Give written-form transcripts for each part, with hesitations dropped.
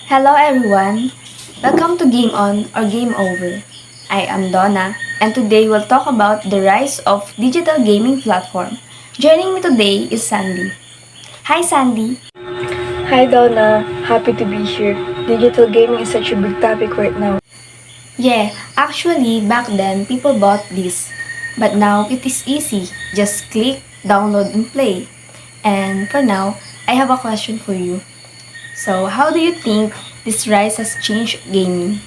Hello everyone! Welcome to Game On or Game Over. I am Donna and today we'll talk about the rise of digital gaming platform. Joining me today is Sandy. Hi Sandy! Hi Donna, happy to be here. Digital gaming is such a big topic right now. Yeah, actually back then people bought this, but now it is easy. Just click, download and play. And for now, I have a question for you. So how do you think this rise has changed gaming?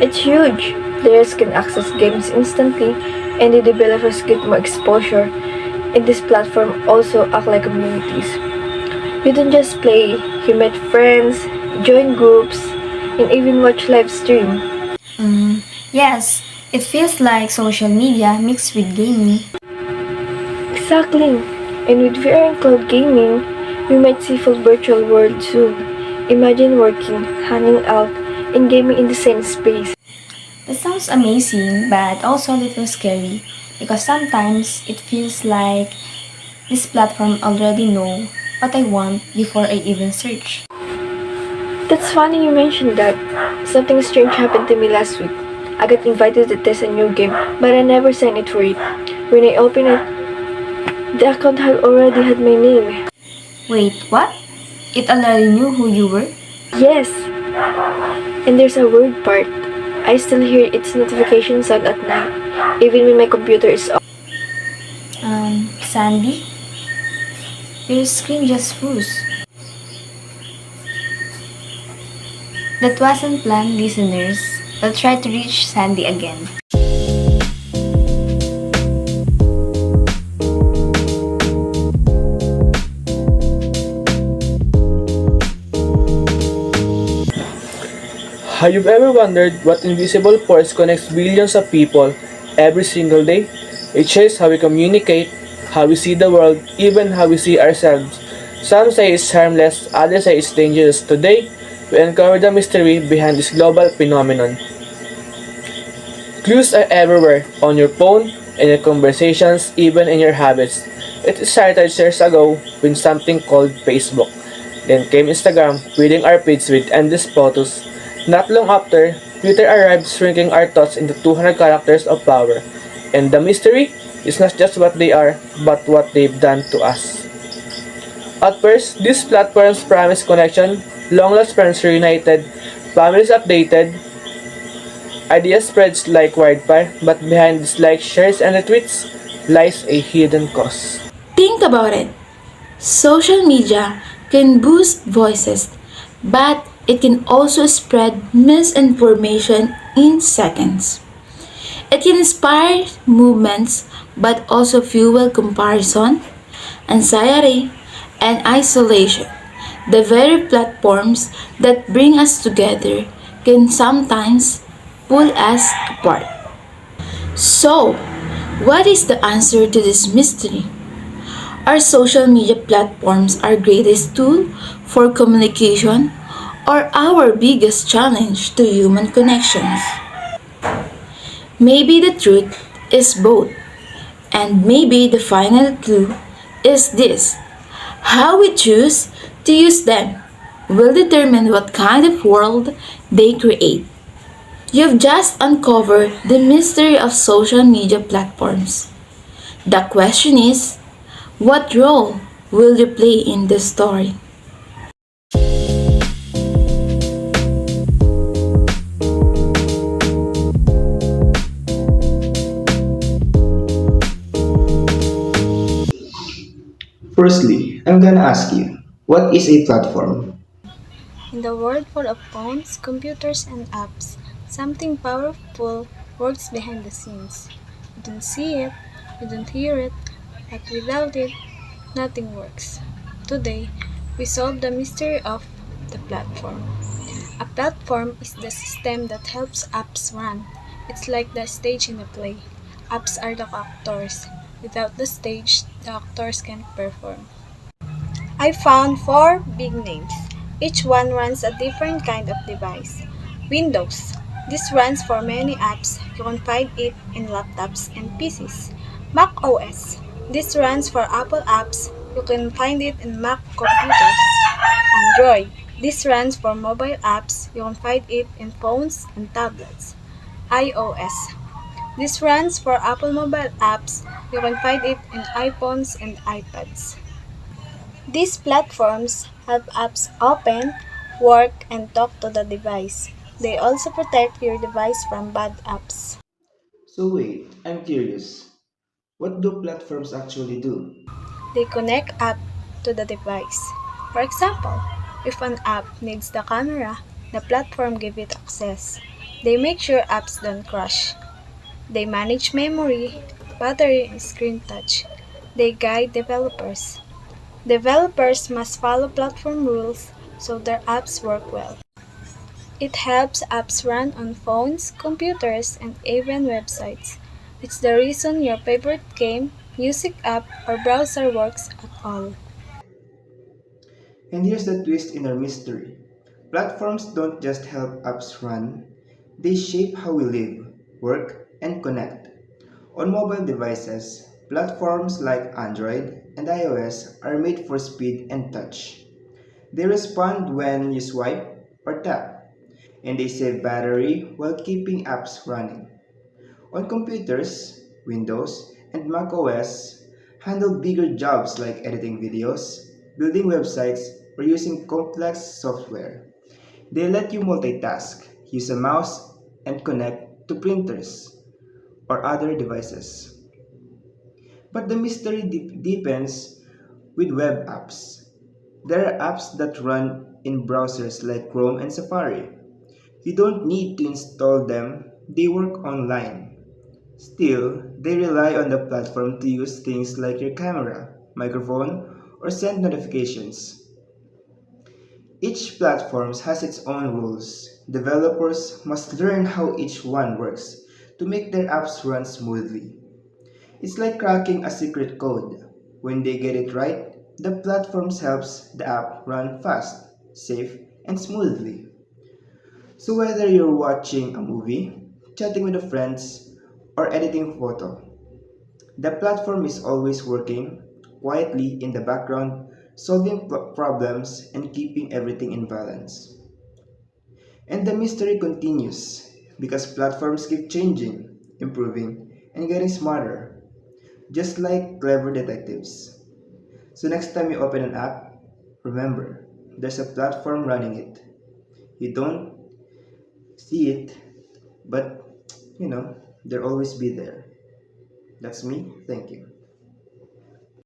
It's huge. Players can access games instantly and the developers get more exposure. And this platform also act like communities. You don't just play, you meet friends, join groups, and even watch live stream. Yes, it feels like social media mixed with gaming. Exactly. And with VR and cloud gaming, we might see full virtual world soon. Imagine working, hanging out, and gaming in the same space. That sounds amazing, but also a little scary because sometimes it feels like this platform already know what I want before I even search. That's funny you mentioned that. Something strange happened to me last week. I got invited to test a new game, but I never signed it for it. When I opened it, the account had already had my name. Wait, what? It already knew who you were? Yes, and there's a weird part. I still hear its notification sound at night, even when my computer is off. Sandy? Your screen just froze. That wasn't planned, listeners. We'll try to reach Sandy again. Have you ever wondered what invisible force connects billions of people every single day? It shapes how we communicate, how we see the world, even how we see ourselves. Some say it's harmless, others say it's dangerous. Today, we uncover the mystery behind this global phenomenon. Clues are everywhere, on your phone, in your conversations, even in your habits. It started years ago when something called Facebook. Then came Instagram, filling our feeds with endless photos. Not long after, Twitter arrived shrinking our thoughts into 200 characters of power. And the mystery is not just what they are, but what they've done to us. At first, these platforms promise connection, long-lost friends reunited, families updated, ideas spreads like wildfire, but behind these likes, shares, and retweets lies a hidden cause. Think about it. Social media can boost voices, but it can also spread misinformation in seconds. It can inspire movements, but also fuel comparison, anxiety, and isolation. The very platforms that bring us together can sometimes pull us apart. So, what is the answer to this mystery? Are social media platforms our greatest tool for communication or our biggest challenge to human connections? Maybe the truth is both, and maybe the final clue is this: how we choose to use them will determine what kind of world they create. You've just uncovered the mystery of social media platforms. The question is, what role will you play in this story? Firstly, I'm gonna ask you, what is a platform? In the world full of phones, computers, and apps, something powerful works behind the scenes. You don't see it, you don't hear it, but without it, nothing works. Today, we solve the mystery of the platform. A platform is the system that helps apps run. It's like the stage in a play. Apps are the actors. Without the stage, the actors can't perform. I found four big names. Each one runs a different kind of device. Windows. This runs for many apps. You can find it in laptops and PCs. Mac OS. This runs for Apple apps. You can find it in Mac computers. Android. This runs for mobile apps. You can find it in phones and tablets. iOS. This runs for Apple mobile apps. You can find it in iPhones and iPads. These platforms help apps open, work, and talk to the device. They also protect your device from bad apps. So wait, I'm curious. What do platforms actually do? They connect app to the device. For example, if an app needs the camera, the platform give it access. They make sure apps don't crash. They manage memory, battery, and screen touch. They guide developers. Developers must follow platform rules so their apps work well. It helps apps run on phones, computers, and even websites. It's the reason your favorite game, music app, or browser works at all. And here's the twist in our mystery. Platforms don't just help apps run, they shape how we live, work, and connect. On mobile devices, platforms like Android and iOS are made for speed and touch. They respond when you swipe or tap, and they save battery while keeping apps running. On computers, Windows and macOS handle bigger jobs like editing videos, building websites, or using complex software. They let you multitask, use a mouse, and connect to printers or other devices. But the mystery deepens with web apps. There are apps that run in browsers like Chrome and Safari. You don't need to install them, they work online. Still, they rely on the platform to use things like your camera, microphone, or send notifications. Each platform has its own rules. Developers must learn how each one works to make their apps run smoothly. It's like cracking a secret code. When they get it right, the platforms helps the app run fast, safe, and smoothly. So whether you're watching a movie, chatting with a friends, or editing photo, the platform is always working quietly in the background, solving problems and keeping everything in balance. And the mystery continues because platforms keep changing, improving, and getting smarter, just like clever detectives. So next time you open an app, remember, there's a platform running it. You don't see it, but they'll always be there. That's me. Thank you.